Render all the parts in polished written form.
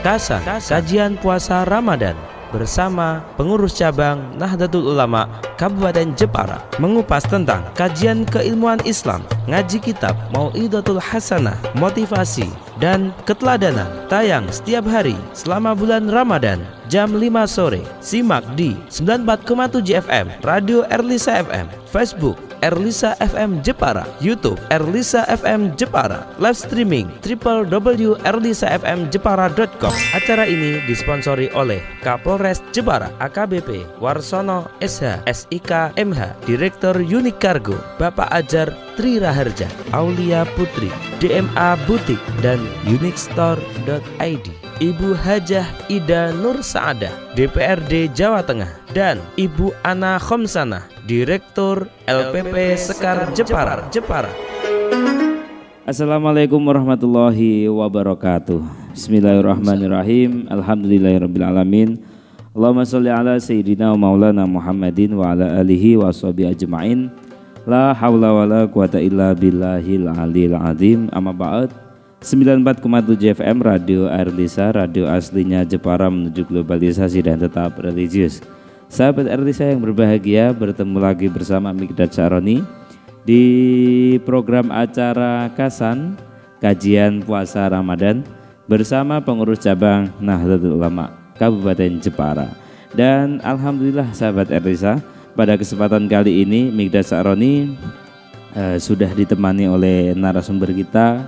Kasan, kajian puasa Ramadan bersama pengurus cabang Nahdlatul Ulama Kabupaten Jepara, mengupas tentang kajian keilmuan Islam, ngaji kitab Mau'izatul Hasanah, motivasi dan keteladanan, tayang setiap hari selama bulan Ramadan jam 5 sore. Simak di 94,7 FM Radio Erlisa FM, Facebook Erlisa FM Jepara, YouTube Erlisa FM Jepara, live streaming www.erlisafmjepara.com. Acara ini disponsori oleh Kapolres Jepara AKBP Warsono SH SIK MH, Direktur Unik Cargo Bapak Ajar Tri Raharja, Aulia Putri, DMA Butik dan unikstore.id, Ibu Hajah Ida Nur Saadah, DPRD Jawa Tengah, dan Ibu Ana Khomsanah, Direktur LPP Sekar Jepara. Assalamualaikum warahmatullahi wabarakatuh. Bismillahirrahmanirrahim. Alhamdulillahirrabbilalamin. Allahumma sholli ala sayyidina wa maulana Muhammadin wa ala alihi wa sahbihi ajma'in. La hawla wa la quwata illa billahil aliyil azim. Amma ba'd. 94,7 FM Radio Erlisa, radio aslinya Jepara menuju globalisasi dan tetap religius. Sahabat Erlisa yang berbahagia, bertemu lagi bersama Mikdad Syaroni di program acara Kasan, kajian puasa Ramadan bersama pengurus cabang Nahdlatul Ulama Kabupaten Jepara. Dan alhamdulillah sahabat Erlisa, pada kesempatan kali ini Mikdad Syaroni sudah ditemani oleh narasumber kita,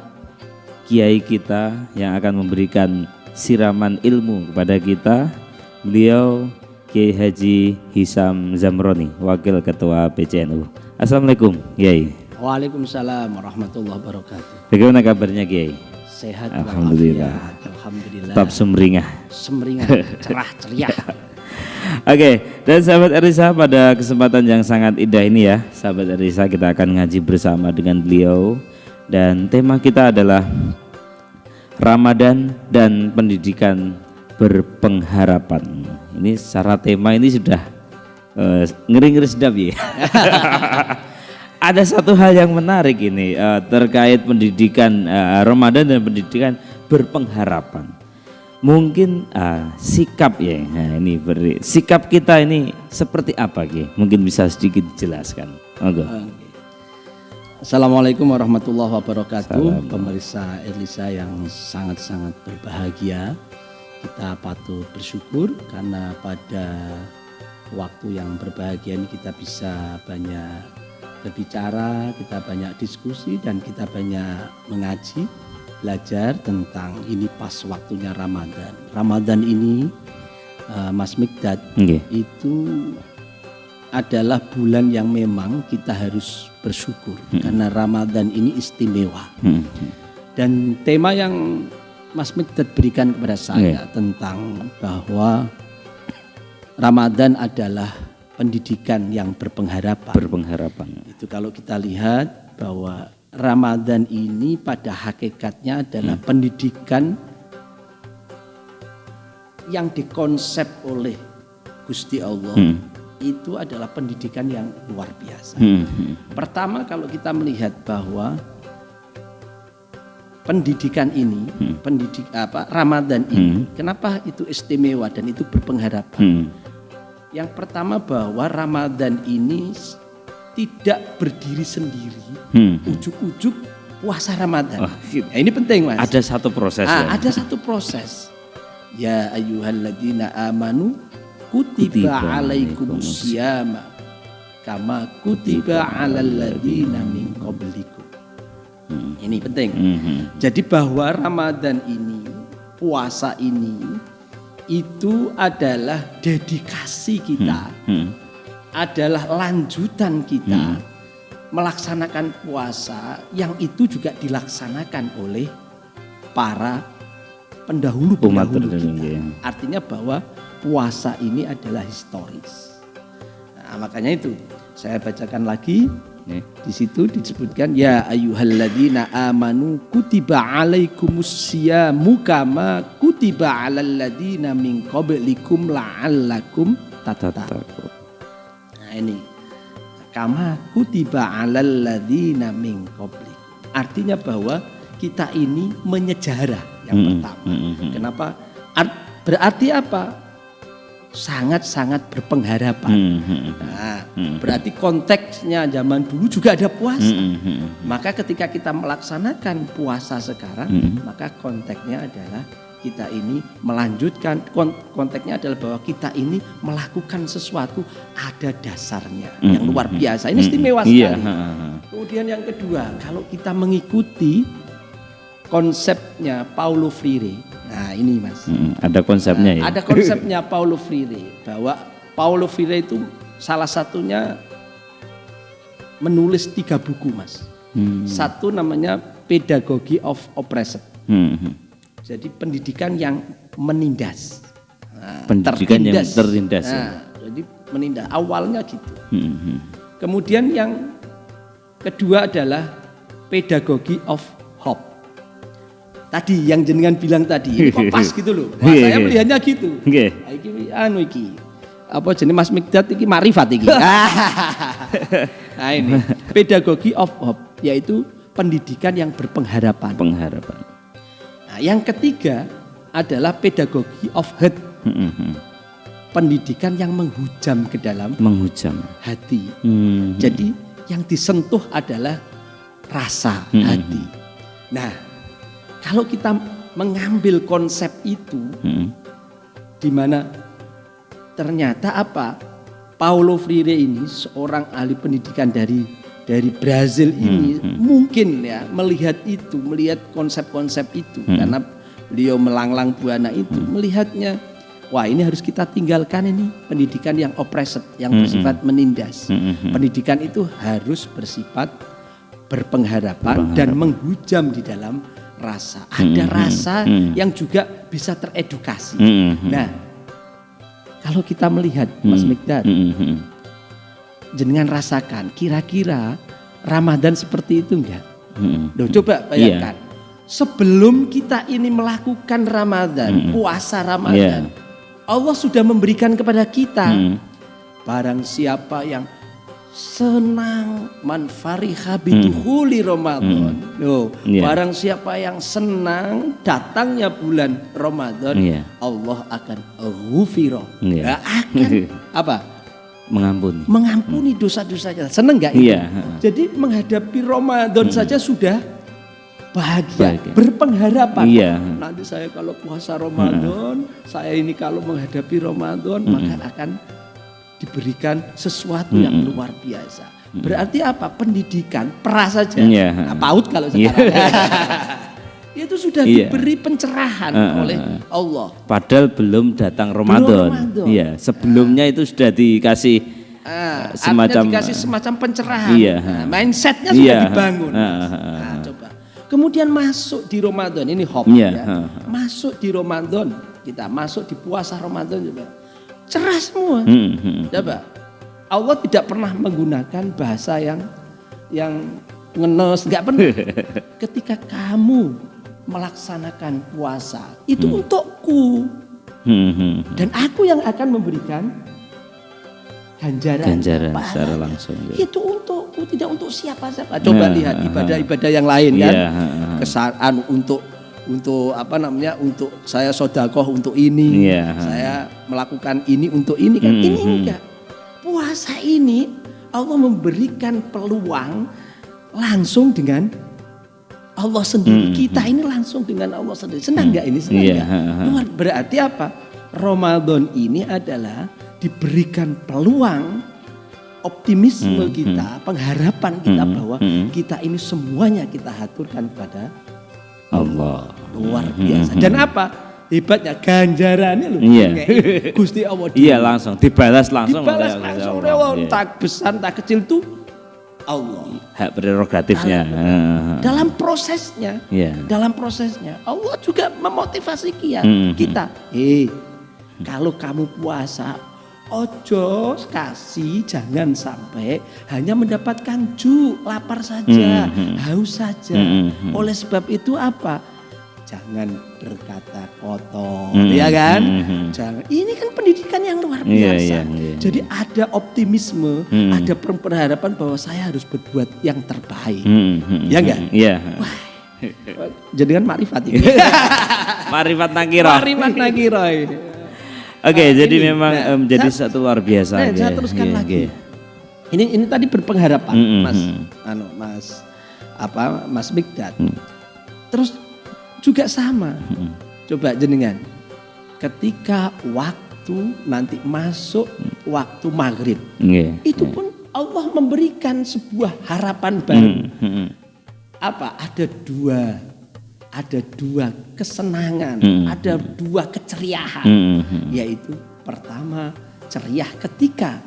kiai kita yang akan memberikan siraman ilmu kepada kita. Beliau Kiai Haji Hisam Zamroni, Wakil Ketua PCNU. Assalamualaikum Kiai. Waalaikumsalam warahmatullahi wabarakatuh. Bagaimana kabarnya Kiai? Sehat. Alhamdulillah. Alhamdulillah. Tetap sumringah. Cerah ceria. Oke, dan sahabat Erlisa, pada kesempatan yang sangat indah ini ya, sahabat Erlisa, kita akan ngaji bersama dengan beliau. Dan tema kita adalah Ramadan dan pendidikan berpengharapan. Ini secara tema ini sudah ngeri-ngeri sedap ya. Ada satu hal yang menarik ini terkait pendidikan Ramadan dan pendidikan berpengharapan. Mungkin sikap ya, nah, ini sikap kita ini seperti apa Ki? Mungkin bisa sedikit dijelaskan. Assalamualaikum warahmatullahi wabarakatuh. Pemirsa Erlisa yang sangat-sangat berbahagia, kita patut bersyukur karena pada waktu yang berbahagia ini kita bisa banyak berbicara, kita banyak diskusi, dan kita banyak mengaji, belajar tentang ini pas waktunya Ramadan. Ramadan ini Mas Mikdad, itu adalah bulan yang memang kita harus bersyukur karena Ramadan ini istimewa. Dan tema yang Mas Mikdad berikan kepada saya tentang bahwa Ramadan adalah pendidikan yang berpengharapan. Itu kalau kita lihat bahwa Ramadan ini pada hakikatnya adalah pendidikan yang dikonsep oleh Gusti Allah. Itu adalah pendidikan yang luar biasa. Pertama, kalau kita melihat bahwa pendidikan ini, Ramadan ini, kenapa itu istimewa dan itu berpengharapan? Yang pertama bahwa Ramadan ini tidak berdiri sendiri, ujuk-ujuk puasa Ramadan. Nah, ini penting Mas. Ada satu proses. Ada satu proses. Ya ayyuhalladzina amanu kutiba alaikumusiyama kama kutiba alal ladzina min qablikum. Ini penting. Jadi bahwa Ramadan ini, puasa ini, itu adalah dedikasi kita, adalah lanjutan kita melaksanakan puasa yang itu juga dilaksanakan oleh para pendahulu kita. Artinya bahwa puasa ini adalah historis. Nah, makanya itu saya bacakan lagi. Di situ disebutkan ya ayyuhalladzina amanu kutiba alaikumusyamu kama kutiba alal ladzina min qablikum la'allakum tattaqun. Nah ini kama kutiba alal ladzina min qablikum. Artinya bahwa kita ini menyejarah yang pertama. Kenapa? Berarti apa? Sangat-sangat berpengharapan. Nah, berarti konteksnya zaman dulu juga ada puasa. Maka ketika kita melaksanakan puasa sekarang, maka konteksnya adalah kita ini melanjutkan, konteksnya adalah bahwa kita ini melakukan sesuatu ada dasarnya yang luar biasa. Ini istimewa sekali. Kemudian yang kedua, kalau kita mengikuti konsepnya Paulo Freire. Nah ini Mas. Ada konsepnya ya. Ada konsepnya Paulo Freire, bahwa Paulo Freire itu salah satunya menulis 3 buku Mas. Satu namanya Pedagogy of Oppression. Jadi pendidikan yang menindas. Nah, pendidikan yang tertindas. Nah, jadi menindas. Awalnya gitu. Kemudian yang kedua adalah Pedagogy of Hope. Tadi yang jenengan bilang tadi, ini kok pas gitu loh. Wah, saya melihatnya gitu. Iki apa jenis Mas Mikdad iki marifat iki. Nah ini Pedagogy of Hope, yaitu pendidikan yang berpengharapan. Nah, yang ketiga adalah Pedagogy of Hate. Pendidikan yang menghujam ke dalam hati. Jadi yang disentuh adalah rasa hati. Nah, kalau kita mengambil konsep itu, di mana ternyata apa? Paulo Freire ini seorang ahli pendidikan dari Brazil ini mungkin ya melihat konsep-konsep itu karena beliau melanglang buana itu, melihatnya wah ini harus kita tinggalkan ini pendidikan yang oppressed, yang bersifat menindas. Pendidikan itu harus bersifat berpengharapan dan menghujam di dalam rasa. Ada rasa yang juga bisa teredukasi. Nah, kalau kita melihat Mas Mikdad, jenengan rasakan kira-kira Ramadan seperti itu enggak? Loh, coba bayangkan. Sebelum kita ini melakukan Ramadan, puasa Ramadan, Allah sudah memberikan kepada kita barang siapa yang senang man fariha bidukhuli Ramadan. Barang siapa yang senang datangnya bulan Ramadan, Allah akan ghufira. Akan apa? Mengampuni dosa-dosanya. Senang enggak itu? Jadi menghadapi Ramadan saja sudah bahagia. Berpengharapan. Nanti saya kalau puasa Ramadan, saya ini kalau menghadapi Ramadan maka akan diberikan sesuatu yang luar biasa. Berarti apa? Pendidikan pra saja. PAUD kalau sekarang. Itu sudah diberi pencerahan oleh Allah. Padahal belum datang Ramadan. Iya, sebelumnya itu sudah dikasih semacam pencerahan. Mindsetnya sudah dibangun. Coba. Kemudian masuk di Ramadan, ini hope ya. Masuk di Ramadan, kita masuk di puasa Ramadan juga. Cerah semua. Coba. Allah tidak pernah menggunakan bahasa yang ngenes, enggak pernah. Ketika kamu melaksanakan puasa, itu untukku. Dan aku yang akan memberikan ganjaran secara langsung. Itu untukku, tidak untuk siapa-siapa. Coba lihat ibadah-ibadah yang lain kan. Kesan untuk apa namanya, untuk saya sedekah untuk ini, saya melakukan ini untuk ini kan. Ini enggak. Puasa ini Allah memberikan peluang langsung dengan Allah sendiri. Kita ini langsung dengan Allah sendiri. Senang enggak ini? Senang enggak? Berarti apa? Ramadan ini adalah diberikan peluang optimisme kita, pengharapan kita bahwa kita ini semuanya kita haturkan kepada Allah. Luar biasa. Dan apa? Hebatnya ganjarannya loh. Gusti Allah. Langsung dibalas langsung. Tak besar tak kecil tuh Allah. Hak prerogatifnya. Dalam prosesnya. Dalam prosesnya Allah juga memotivasi kita. Kalau kamu puasa, ojo kasih, jangan sampai hanya mendapatkan lapar saja, haus saja. Oleh sebab itu apa? Jangan berkata kotor, ya kan? Jangan. Ini kan pendidikan yang luar biasa. Jadi ada optimisme, ada pengharapan bahwa saya harus berbuat yang terbaik. Ya enggak? Iya. Wah, jenengan makrifat ini. Marifat nakirah. Makrifat nakirah ini. Oke, jadi ini, memang menjadi satu luar biasa. Saya teruskan lagi. Ini tadi berpengharapan, Mas Mikdad. Terus juga sama. Coba jenengan, ketika waktu nanti masuk waktu maghrib, itu pun Allah memberikan sebuah harapan baru. Ada dua kesenangan, ada dua keceriaan, yaitu pertama ceria ketika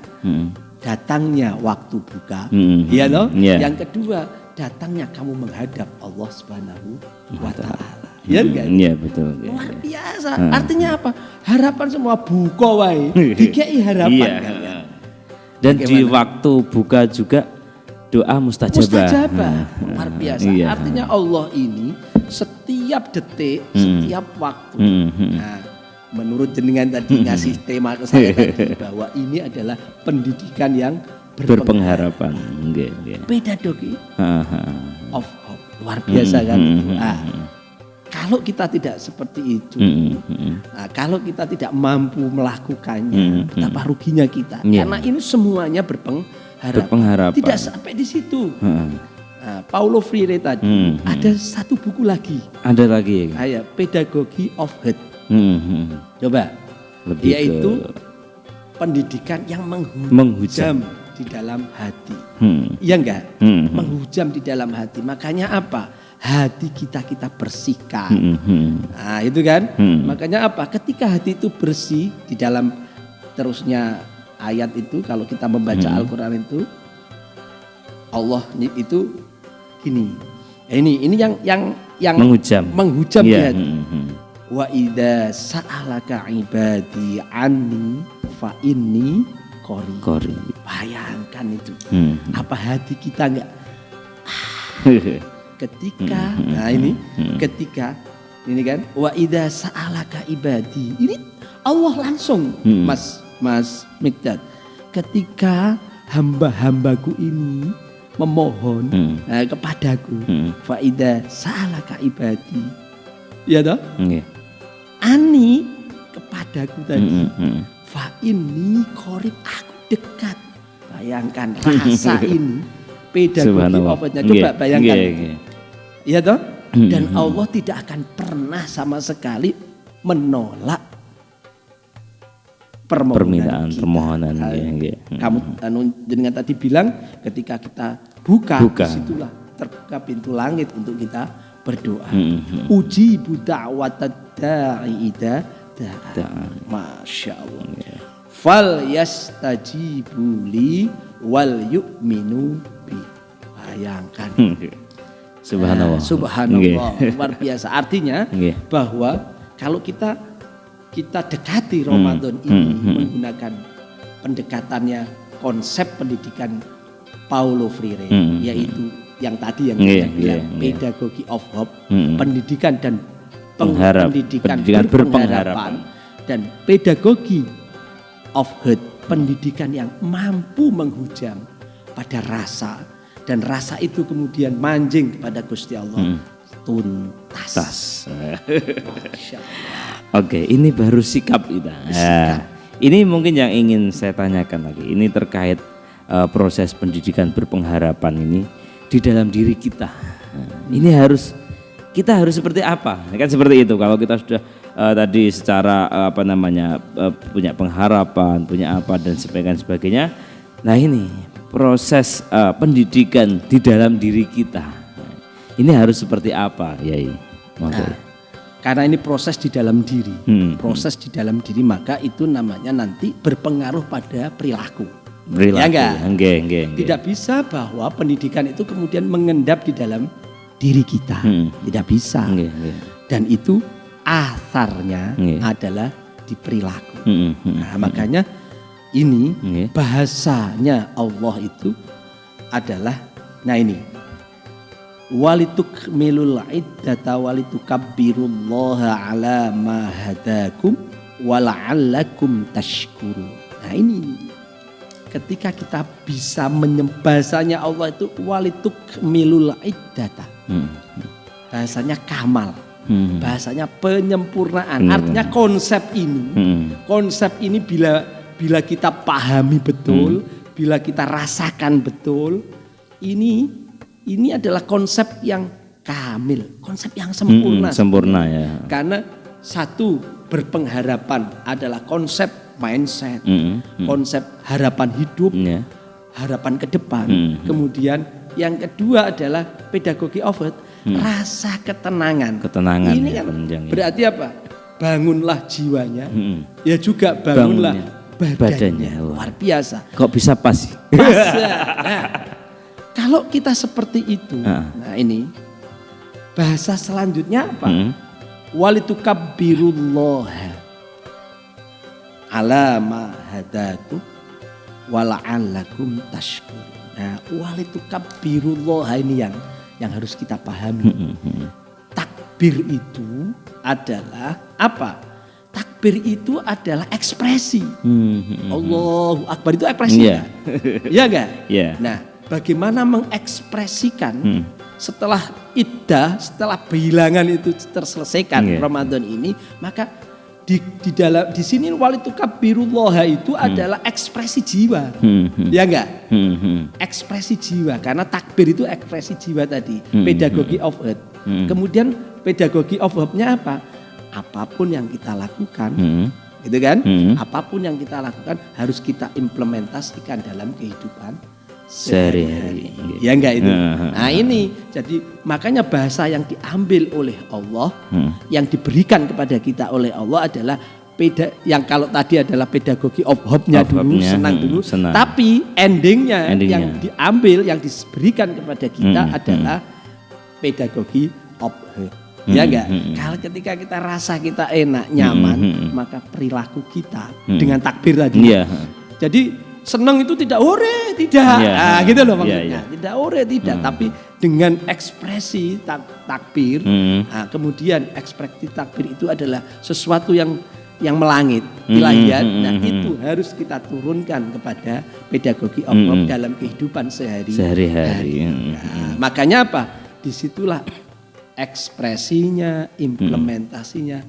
datangnya waktu buka, ya toh. Yang kedua datangnya kamu menghadap Allah Subhanahu wa Ta'ala. Ya enggak? Iya betul. Luar biasa. Artinya apa? Harapan semua buka wae. Dikei harapan kan. Dan bagaimana? Di waktu buka juga doa mustajabah. Luar biasa. Artinya Allah ini setiap detik, setiap waktu. Nah, menurut jenengan tadi ngasih tema ke saya tadi bahwa ini adalah pendidikan yang berpengharapan. Pedagogi of hope. Luar biasa kan itu. Kalau kita tidak seperti itu, kalau kita tidak mampu melakukannya, betapa ruginya kita. Karena ini semuanya berpengharapan. Tidak sampai di situ. Paulo Freire tadi ada satu buku lagi. Ada lagi. Pedagogi of Heart. Coba. Yaitu pendidikan yang menghujam di dalam hati. Iya enggak? Menghujam di dalam hati. Makanya apa? Hati kita bersihkan. Nah, itu kan. Makanya apa? Ketika hati itu bersih di dalam terusnya ayat itu, kalau kita membaca Al-Quran itu, Allah itu gini. Ini yang menghujam di hati. Wa idza sa'alaka ibadi anni fa inni qarib. Bayangkan itu. Apa hati kita enggak ketika ketika ini kan wa idza sa'alaka ibadi, ini Allah langsung Mas Mikdad, ketika hamba-hambaku ini memohon kepadaku, fa idza sa'alaka ibadi, ya toh, ani kepadaku tadi, fa inni qarib, aku dekat. Bayangkan rasa ini pedagogi obatnya, coba bayangkan. Iya toh? Dan Allah tidak akan pernah sama sekali menolak permohonan. Kamu dengan tadi bilang ketika kita buka. Disitulah terbuka pintu langit untuk kita berdoa. Uji da'watad da'i idza da'a. Masya Allah. Fal yastajibu li wal yu'minu bi. Bayangkan. Subhanallah. Luar biasa. Artinya bahwa kalau kita dekati Ramadan ini menggunakan pendekatannya konsep pendidikan Paulo Freire, yaitu yang tadi yang kita bilang pedagogi of hope, pendidikan dan pendidikan berpengharapan, dan pedagogi of heart, pendidikan yang mampu menghujam pada rasa, dan rasa itu kemudian manjing kepada Gusti Allah tuntas. Oke, ini baru sikap kita. Ini mungkin yang ingin saya tanyakan lagi. Ini terkait proses pendidikan berpengharapan ini di dalam diri kita. Ini kita harus seperti apa? Kan seperti itu. Kalau kita sudah tadi secara punya pengharapan, punya apa dan sebagainya. Nah ini proses pendidikan di dalam diri kita. Ini harus seperti apa, Yai? Karena ini proses di dalam diri. Proses di dalam diri, maka itu namanya nanti berpengaruh pada perilaku. Ya enggak? Tidak bisa bahwa pendidikan itu kemudian mengendap di dalam diri kita. Tidak bisa. Dan itu asarnya adalah di perilaku. Nah, makanya ini bahasanya Allah itu adalah, nah ini, walitukmilul iddata walitukabbirullaha ala ma hadakum wala'allakum tashkurun. Nah ini ketika kita bisa bahasanya Allah itu walitukmilul iddata, bahasanya kamal, bahasanya penyempurnaan. Artinya konsep ini bila kita pahami betul, bila kita rasakan betul, ini adalah konsep yang kamil, konsep yang sempurna. Sempurna ya. Karena satu, berpengharapan adalah konsep mindset, konsep harapan hidup, harapan ke depan. Kemudian yang kedua adalah pedagogi of heart, rasa ketenangan. Ini kan berarti apa? Bangunlah jiwanya, ya juga bangunlah badannya. Luar biasa. Kok bisa pas? Pas. Nah, kalau kita seperti itu, nah ini bahasa selanjutnya apa? Walitukabbirullaha ala ma hadakum wala'allakum tashkurun. Nah, walitukabbirullaha ini yang harus kita pahami. Takbir itu adalah apa? Takbir itu adalah ekspresi. Allahu Akbar itu ekspresi. Iya enggak? Nah, bagaimana mengekspresikan setelah iddah, setelah bilangan itu terselesaikan Ramadan ini, maka di sini walitukabbirullaha itu adalah ekspresi jiwa. Ya enggak? Ekspresi jiwa, karena takbir itu ekspresi jiwa tadi, pedagogi of heart. Kemudian pedagogi of heart-nya apa? Apapun yang kita lakukan, gitu kan? Apapun yang kita lakukan harus kita implementasikan dalam kehidupan sehari-hari. Ya enggak itu? Nah ini, jadi makanya bahasa yang diambil oleh Allah, yang diberikan kepada kita oleh Allah adalah yang kalau tadi adalah pedagogi of hope-nya dulu, senang dulu. Tapi endingnya yang diambil, yang diberikan kepada kita adalah pedagogi of hope. Ya enggak? Kalau ketika kita rasa kita enak, nyaman, maka perilaku kita dengan takbir tadi. Jadi senang itu tidak ore, tidak. Nah, gitu loh maksudnya. Tidak ore, tidak, tapi dengan ekspresi takbir. Nah, kemudian ekspresi takbir itu adalah sesuatu yang melangit, ilahiyat. Nah, itu harus kita turunkan kepada pedagogi Allah dalam kehidupan sehari-hari. Nah, makanya apa? Disitulah ekspresinya, implementasinya.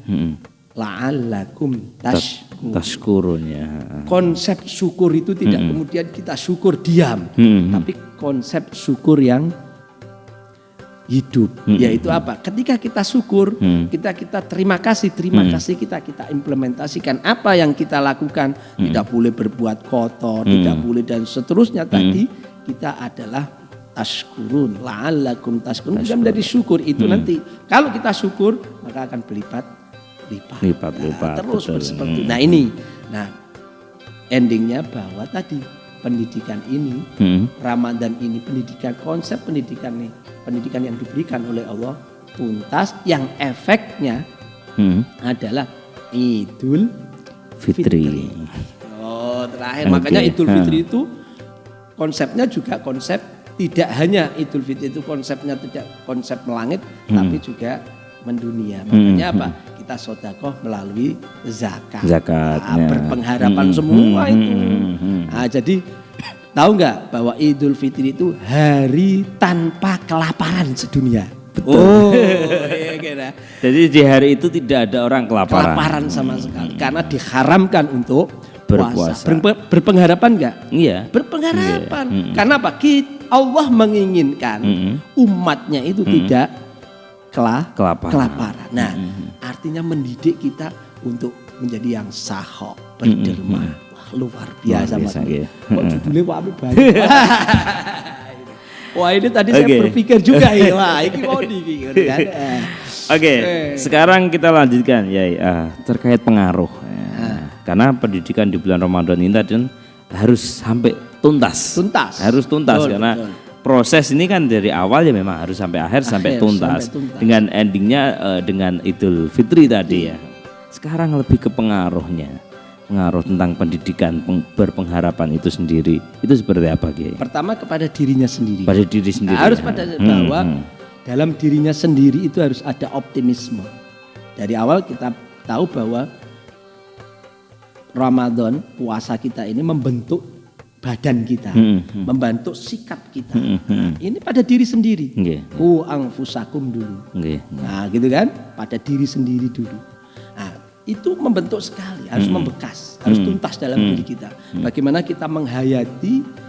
La'allakum tashkurun ya. Konsep syukur itu tidak kemudian kita syukur diam, tapi konsep syukur yang hidup, yaitu apa? Ketika kita syukur, kita terima kasih kita implementasikan apa yang kita lakukan. Tidak boleh berbuat kotor, tidak boleh dan seterusnya. Tadi kita adalah tashkurun, la'allakum tashkurun. Bisa menjadi syukur itu nanti. Kalau kita syukur maka akan berlipat terus seperti. Nah ini, endingnya bahwa tadi pendidikan ini, Ramadan ini konsep pendidikan yang diberikan oleh Allah tuntas, yang efeknya adalah Idul Fitri. Oh terakhir, makanya Idul Fitri itu konsepnya juga konsep tidak hanya Idul Fitri itu konsepnya tidak konsep melangit, tapi juga mendunia. Makanya apa? Kita sedekah melalui zakat. Berpengharapan semua itu. Nah, jadi tahu nggak bahwa Idul Fitri itu hari tanpa kelaparan sedunia. Betul. Iya. Jadi di hari itu tidak ada orang kelaparan sama sekali, karena diharamkan untuk berpuasa. Berpengharapan nggak? Iya. Berpengharapan. Karena apa? Allah menginginkan umatnya itu tidak kelaparan. Nah, artinya mendidik kita untuk menjadi yang sahok, berderma. Wah, luar biasa Mas. Kok judulnya wae banyak. Wah, ini tadi saya berpikir juga ya. Wah, ini kode kan. Oke, sekarang kita lanjutkan ya, terkait pengaruh. Karena pendidikan di bulan Ramadan ini tadi harus sampai tuntas. Harus tuntas karena proses ini kan dari awal ya memang harus sampai akhir sampai tuntas. Dengan endingnya dengan Idul Fitri tadi ya. Sekarang lebih ke pengaruhnya. Pengaruh tentang pendidikan berpengharapan itu sendiri. Itu seperti apa Kiai? Pertama kepada dirinya sendiri. Pada diri sendiri. Harus pada bahwa dalam dirinya sendiri itu harus ada optimisme. Dari awal kita tahu bahwa Ramadan, puasa kita ini membentuk badan kita, membentuk sikap kita. Nah, ini pada diri sendiri. Ku anfusakum dulu. Nah, gitu kan? Pada diri sendiri dulu. Nah, itu membentuk sekali, harus membekas, harus tuntas dalam diri kita. Bagaimana kita menghayati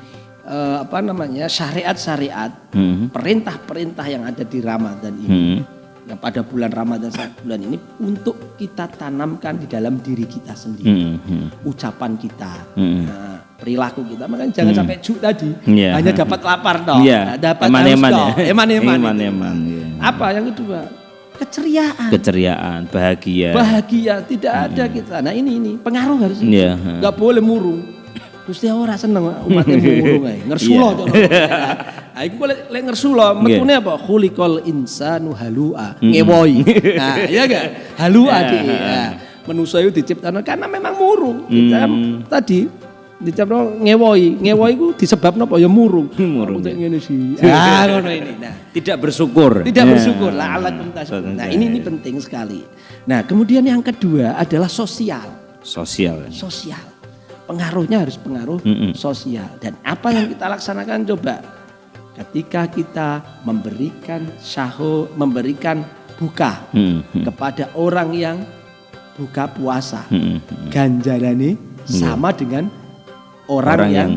syariat-syariat, perintah-perintah yang ada di Ramadan ini. Yang pada bulan Ramadan saat bulan ini untuk kita tanamkan di dalam diri kita sendiri, ucapan kita, perilaku kita. Makanya jangan sampai juk tadi hanya dapat lapar dong, dapat eman-eman. Apa yang kedua? Keceriaan, bahagia tidak ada kita. Nah ini pengaruh harus nggak boleh murung. Gusti ora seneng umatnya murung ae. Ngersulo Nah, iku lek ngersulo metune apa? Khuliqal insanu halua, ngewoi. Nah, iya enggak? Halua iki. Nah, manusia itu diciptakan karena memang murung. Kita tadi diciptakan ngewoi. Ngewoi iku disebabno apa ya murung. Murung ngene sih. Ah, ngono ini. Nah, tidak bersyukur. La'alakum tashkurun. Nah, ini penting sekali. Nah, kemudian yang kedua adalah sosial. Pengaruhnya harus pengaruh sosial. Dan apa yang kita laksanakan coba? Ketika kita memberikan memberikan buka kepada orang yang buka puasa, ganjarannya sama dengan orang yang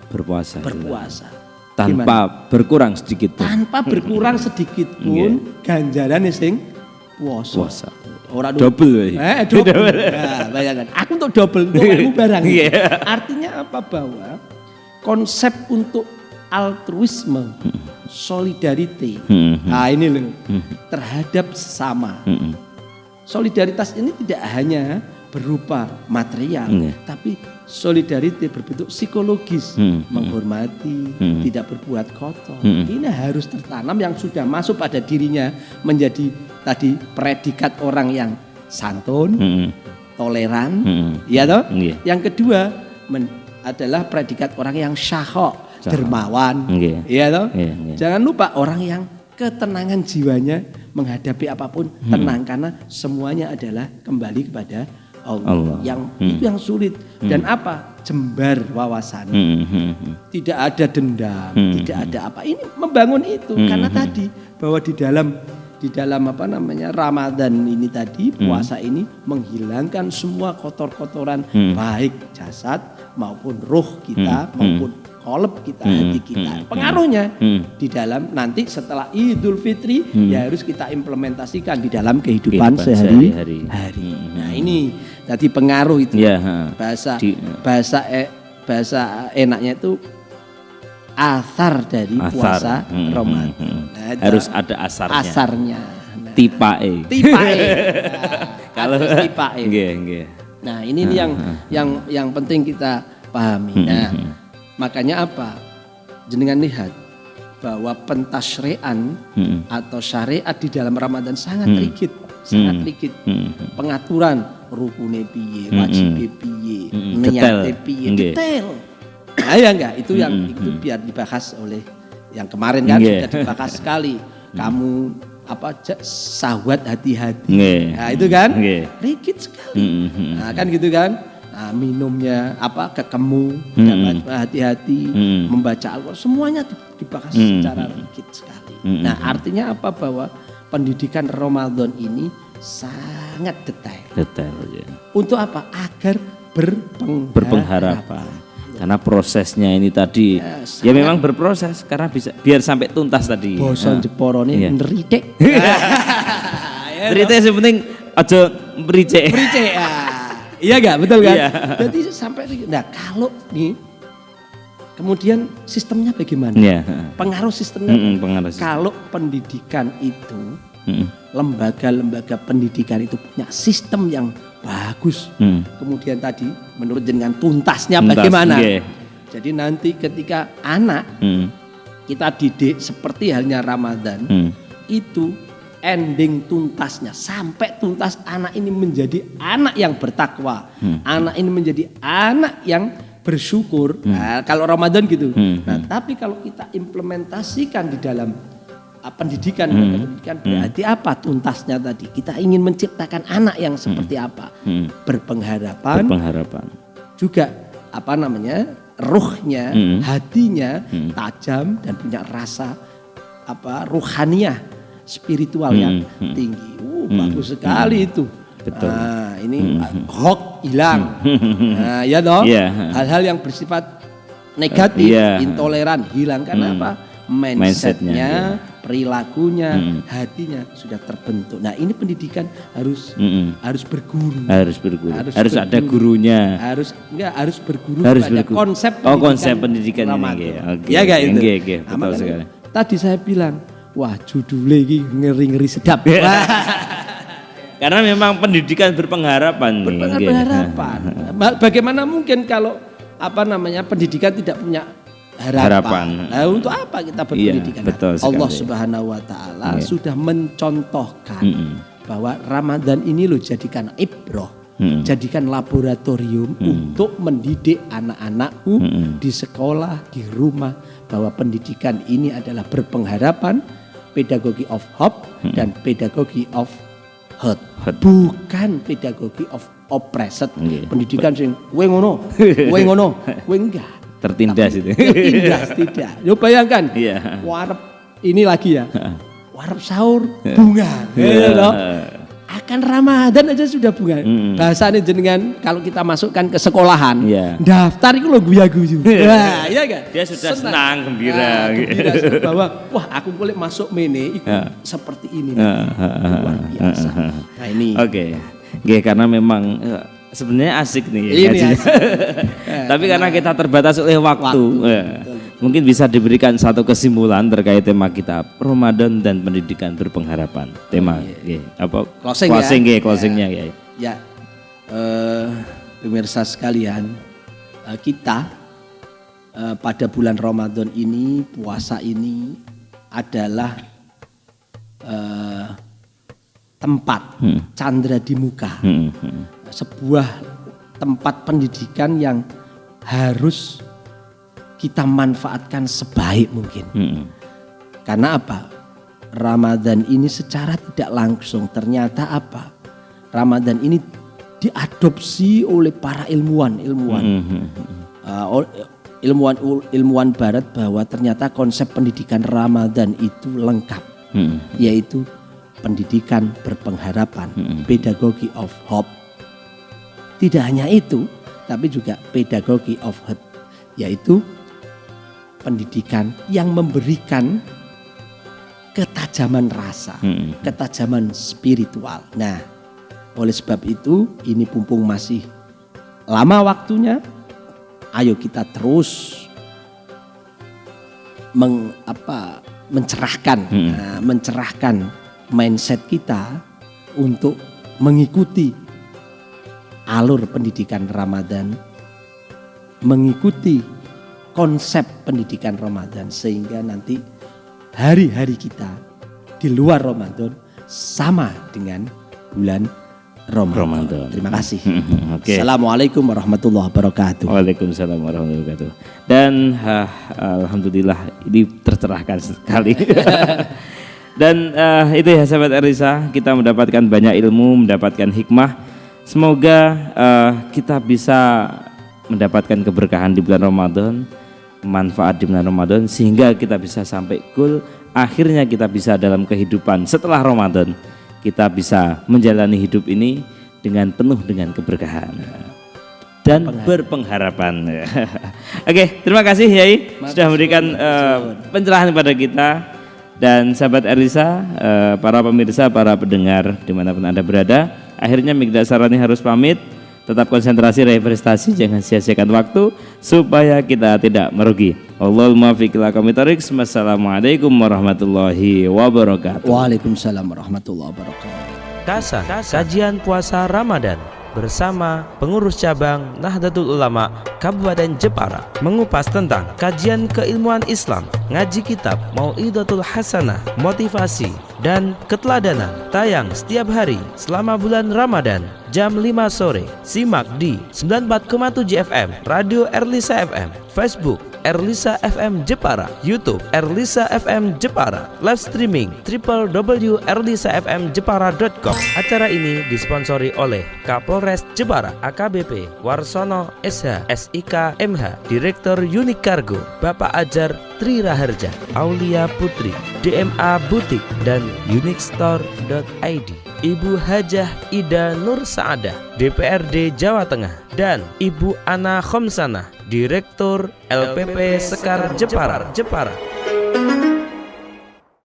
berpuasa. Tanpa berkurang sedikit pun ganjarannya sing puasa. Orang double. Double. Nah, bayangkan. Aku untuk double untuk kamu barang. Artinya apa? Bahwa konsep untuk altruisme, solidarity. Nah, ini loh. Terhadap sesama. Solidaritas ini tidak hanya berupa material, tapi solidarity berbentuk psikologis, menghormati, tidak berbuat kotor. Ini harus tertanam yang sudah masuk pada dirinya menjadi tadi predikat orang yang santun, toleran, ya toh. Yang kedua adalah predikat orang yang syahok, dermawan, ya toh. Jangan lupa orang yang ketenangan jiwanya menghadapi apapun tenang karena semuanya adalah kembali kepada Allah. Itu yang sulit. Dan apa? Jembar wawasan. Tidak ada dendam, tidak ada apa. Ini membangun itu karena tadi bahwa di dalam Ramadan ini tadi, puasa ini menghilangkan semua kotor-kotoran baik jasad maupun ruh kita maupun kolab kita, hati kita. Pengaruhnya di dalam nanti setelah Idul Fitri ya harus kita implementasikan di dalam kehidupan sehari-hari. Nah, ini tadi pengaruh itu. Bahasa enaknya itu asar dari puasa Ramadan. Nah, harus ada asarnya. Nah, tipae. Kalau tipae. Nah, ini yang penting kita pahami. Nah, makanya apa? Jenengan lihat bahwa pentasyri'an atau syariat di dalam Ramadan sangat rigid. Pengaturan rukune piye, wajibe piye, niyate piye, detail. Nah, ya enggak, itu yang itu biar dibahas oleh yang kemarin kan sudah dibahas sekali. Kamu sahwat hati-hati. Nah, itu kan rigid sekali. Nah, kan gitu kan? Nah, minumnya kekemu, hati-hati, membaca Al-Quran, semuanya dibahas secara rigid sekali. Nah, artinya apa? Bahwa pendidikan Ramadan ini sangat detail. Untuk apa? Agar berpengharapan. Karena prosesnya ini tadi ya memang berproses karena bisa biar sampai tuntas tadi. Boson Jeporo ini neritik. Neritik yang penting aja mericik. Iya enggak? Betul kan? Jadi sampai nah kalau nih kemudian sistemnya bagaimana? Pengaruh sistemnya. Kalau pendidikan itu lembaga-lembaga pendidikan itu punya sistem yang bagus. Kemudian tadi menurut jenengan tuntasnya bagaimana? Jadi nanti ketika anak kita didik seperti halnya Ramadan, itu ending tuntasnya sampai tuntas anak ini menjadi anak yang bertakwa, anak ini menjadi anak yang bersyukur. Nah, kalau Ramadan gitu. Nah, tapi kalau kita implementasikan di dalam pendidikan, berarti apa tuntasnya tadi? Kita ingin menciptakan anak yang seperti apa? Berpengharapan. Juga ruhnya, hatinya tajam dan punya rasa ruhaniyah, spiritual yang tinggi. Bagus sekali itu. Betul. Ini hoax hilang. Ya dong. Hal-hal yang bersifat negatif, intoleran hilang karena apa? Mindsetnya, perilakunya, hatinya sudah terbentuk. Nah, ini pendidikan harus berguru. Harus ada gurunya. Harus berguru pada konsep pendidikan ini. Ya enggak itu. Betul sekali. Tadi saya bilang, wah judulnya ini ngeri-ngeri sedap. Karena memang pendidikan berpengharapan. Berpengharapan. Bagaimana mungkin kalau pendidikan tidak punya harapan. Nah, untuk apa kita berpendidikan? Allah Subhanahu wa taala sudah mencontohkan bahwa Ramadan ini loh jadikan ibrah, jadikan laboratorium untuk mendidik anak-anakmu di sekolah, di rumah, bahwa pendidikan ini adalah berpengharapan, pedagogy of hope dan pedagogy of hurt. Bukan pedagogy of oppressed. Pendidikan sing kowe ngono, kowe enggak. Tertindas itu. Tertindas tidak. Yo bayangkan. Warep ini lagi ya. Warep sahur bunga. Akan Ramadan aja sudah bunga. Bahasanya jenengan kalau kita masukkan ke sekolahan, daftar itu lo guya-guyu. Wah, iya kan? Dia sudah senang, gembira. Gembira bahwa wah aku boleh masuk mene itu seperti ini. Luar biasa. Nah ini. Oke, karena memang sebenarnya asik nih. Ini asik. Tapi karena kita terbatas oleh waktu. Mungkin bisa diberikan satu kesimpulan terkait tema kita Ramadan dan pendidikan berpengharapan. Tema closingnya ya. Ya. Pemirsa sekalian, kita pada bulan Ramadan ini, puasa ini adalah tempat candra di muka. Sebuah tempat pendidikan yang harus kita manfaatkan sebaik mungkin. Karena apa? Ramadan ini secara tidak langsung ternyata apa? Ramadan ini diadopsi oleh para ilmuwan barat bahwa ternyata konsep pendidikan Ramadan itu lengkap. Yaitu pendidikan berpengharapan, pedagogy of hope. Tidak hanya itu, tapi juga pedagogy of hope, yaitu pendidikan yang memberikan ketajaman rasa, ketajaman spiritual. Nah, oleh sebab itu ini mumpung masih lama waktunya, ayo kita terus mencerahkan mindset kita untuk mengikuti alur pendidikan Ramadan, mengikuti konsep pendidikan Ramadan, sehingga nanti hari-hari kita di luar Ramadan sama dengan bulan Ramadan. Terima kasih. Assalamualaikum warahmatullahi wabarakatuh. Waalaikumsalam warahmatullahi wabarakatuh. Dan alhamdulillah ini tercerahkan sekali. Dan itu ya sahabat Erlisa, kita mendapatkan banyak ilmu, mendapatkan hikmah. Semoga kita bisa mendapatkan keberkahan di bulan Ramadan, manfaat di bulan Ramadan, sehingga kita bisa sampai goal akhirnya kita bisa dalam kehidupan setelah Ramadan kita bisa menjalani hidup ini dengan penuh dengan keberkahan dan berpengharapan. Oke, terima kasih Yai sudah memberikan pencerahan kepada kita dan sahabat Erlisa, para pemirsa, para pendengar dimanapun Anda berada. Akhirnya Mikdad Sarani harus pamit. Tetap konsentrasi, raih prestasi, jangan sia-siakan waktu supaya kita tidak merugi. Allahumma fiqh ila aqwamit thoriq. Wassalamualaikum warahmatullahi wabarakatuh. Waalaikumsalam warahmatullahi wabarakatuh. Kasah kajian puasa Ramadan bersama pengurus cabang Nahdlatul Ulama Kabupaten Jepara mengupas tentang kajian keilmuan Islam, ngaji kitab Mau'idatul Hasanah, motivasi dan keteladanan, tayang setiap hari selama bulan Ramadan jam 5 sore. Simak di 94,7 FM Radio Erlisa FM, Facebook Erlisa FM Jepara, YouTube Erlisa FM Jepara, live streaming www.erlisafmjepara.com. Acara ini disponsori oleh Kapolres Jepara AKBP Warsono SH SIK MH, Direktur Unik Cargo Bapak Ajar Tri Raharja, Aulia Putri, DMA Butik dan unikstore.id, Ibu Hajah Ida Nur Saadah, DPRD Jawa Tengah, dan Ibu Ana Khomsanah, Direktur LPP Sekar Jepara.